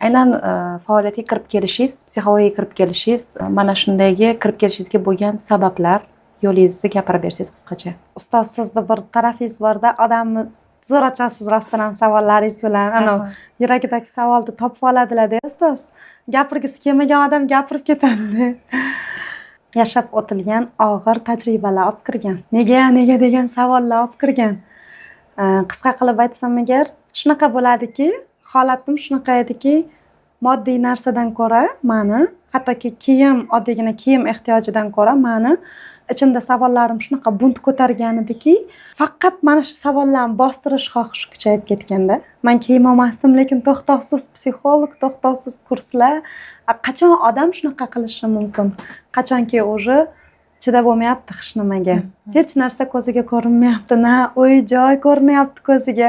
aynan faoliyatga kirib kelishingiz, psixologiyaga kirib kelishingiz, mana shundagi kirib kelishingizga bo'lgan sabablar, yo'lingizni gapirib bersangiz qisqacha. Ustoz, sizni bir tarafingiz borda, odamni zo'r ochasiz rostdan ham savollaringiz bilan. Yuragidagi savolni topib oladilar-da, ustoz. Gapirgisi kelmagan odam gapirib ketadi. Yashab o'tilgan og'ir tajribalar olib kirgan. Nega degan savollar olib kirgan. Qisqa qilib aytsam agar, shunaqa bo'ladiki, holatim shunaqa ediki, moddiy narsadan ko'ra meni, hattoki oddiygina kiyim ehtiyojidan ko'ra meni ichimda savollarim shunaqa bunt ko'targan ediki, faqat mana shu savollarni bostirish xohishi kuchayib ketganda, men kiyim olmasdim, lekin to'xtovsiz psixolog, to'xtovsiz kurslar, qachon odam shunaqa qilishi mumkin? Qachonki уже chidab bo'lmayapti hech nimaga. Hech narsa ko'ziga ko'rinmayapti, na uy-joy ko'rinyapti ko'ziga,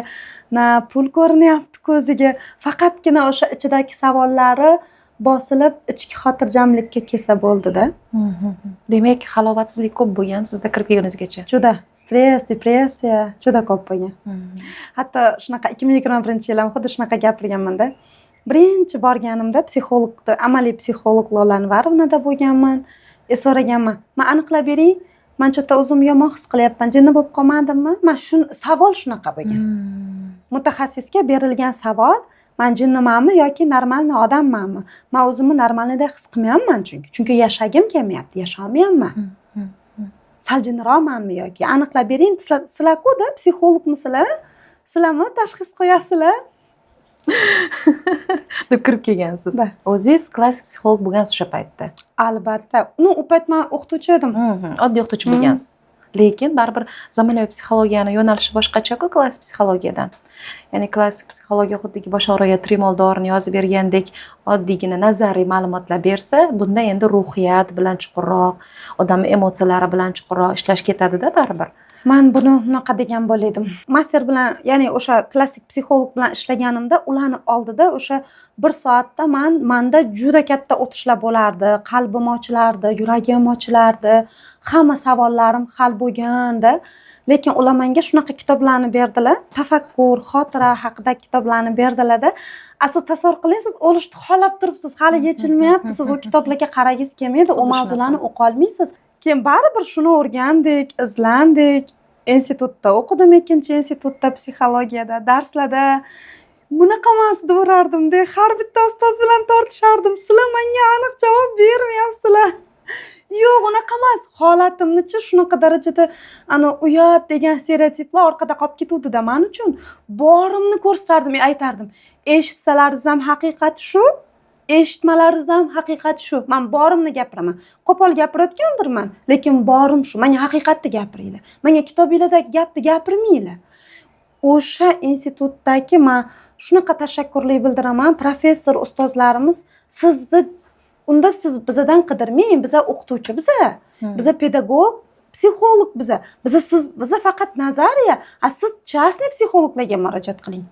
na pul ko'rinyapti ko'ziga. Faqatgina o'sha ichidagi savollari bosilib, ichki xotirjamlikka kelsa bo'ldi-da. Demak, halovatsizlik ko'p bo'lgan sizda kirib kelgunizgacha. Juda stress, depressiya juda ko'p bo'lgan. Hatto shunaqa 2021-yil ham xuddi shunaqa gapirganman-da. Birinchi borganimda psixologda, amaliy psixolog Lola Anvarovnada bo'lganman. So'raganman, "Men aniqlab bering, men cho'ta o'zim yomon his qilyapman, jinni bo'lib qolmadimmi?" Men savol shunaqa bo'lgan. Mutaxassisga berilgan savol, men jinnimanmi yoki normalniy odammanmi? Men o'zimni normalniyda his qilmayapman chunki yashagim kelmayapti, yasholmayapman. Sal jinniroqmanmi yoki aniqlab bering, sizlar-ku-da psixologmisizlar? Sizlarmi tashxis qo'yasizlar? deb kirib kelgansiz. O'zingiz klassik psixolog bo'lgansiz o'sha paytda. Albatta. U payt men o'qituvchi edim. Oddiy o'qituvchi bo'lgansiz. Lekin baribir zamonaviy psixologiyani yo'nalishi boshqacha-ku klassik psixologiyadan. Ya'ni klassik psixologiya xuddiki bosh og'rig'iga trimol dorini yozib bergandek oddiygina nazariy ma'lumotlar bersa, bunda endi ruhiyat bilan chuqurroq, odam emotsiyalari bilan chuqurroq ishlash ketadi-da baribir. Men buni unaqa degan bo'lardim. Master bilan, ya'ni o'sha klassik psixolog bilan ishlaganimda, ularni oldida o'sha 1 soatda menda juda katta o'tishlar bo'lardi. Qalbim ochilardi, yuragim ochilardi. Hamma savollarim hal bo'lganda, lekin ular menga shunaqa kitoblarni berdilar. Tafakkur, xotira haqida kitoblarni berdilar-da. Siz tasavvur qiling, siz o'lishni xohlab turibsiz, hali yechilmayapti, siz u kitoblarga qaragingiz kelmaydi, u mavzularni o'qiy olmaysiz. Keyin baribir shuni o'rgandik, izlandik. Institutda o'qidim, 2-institutda psixologiyada, darslarda. Bunaqa emas devorardim-da, har bitta ustoz bilan tortishardim. Sizlar menga aniq javob bermayapsizlar. Yo'q, unaqa emas. Holatimni-chi shunaqa darajada uyat degan stereotiplar orqada qolib ketuvdi-da men uchun. Borimni ko'rsatardim, aytardim. Eshitsalaringiz ham haqiqati shu, eshitmalaringiz ham haqiqati shu. Men borimni gapiraman. Qo'pol gapirayotgandirman, lekin borim shu. Menga haqiqatni gapiringlar. Menga kitobinglardagi gapni gapirmanglar. O'sha institutdagi men shunaqa tashakkurlik bildiraman, professor ustozlarimiz unda siz bizdan qidirmang, biza o'qituvchi biza pedagog, psixolog biza faqat nazariya, siz частный psixologlarga murojaat qiling.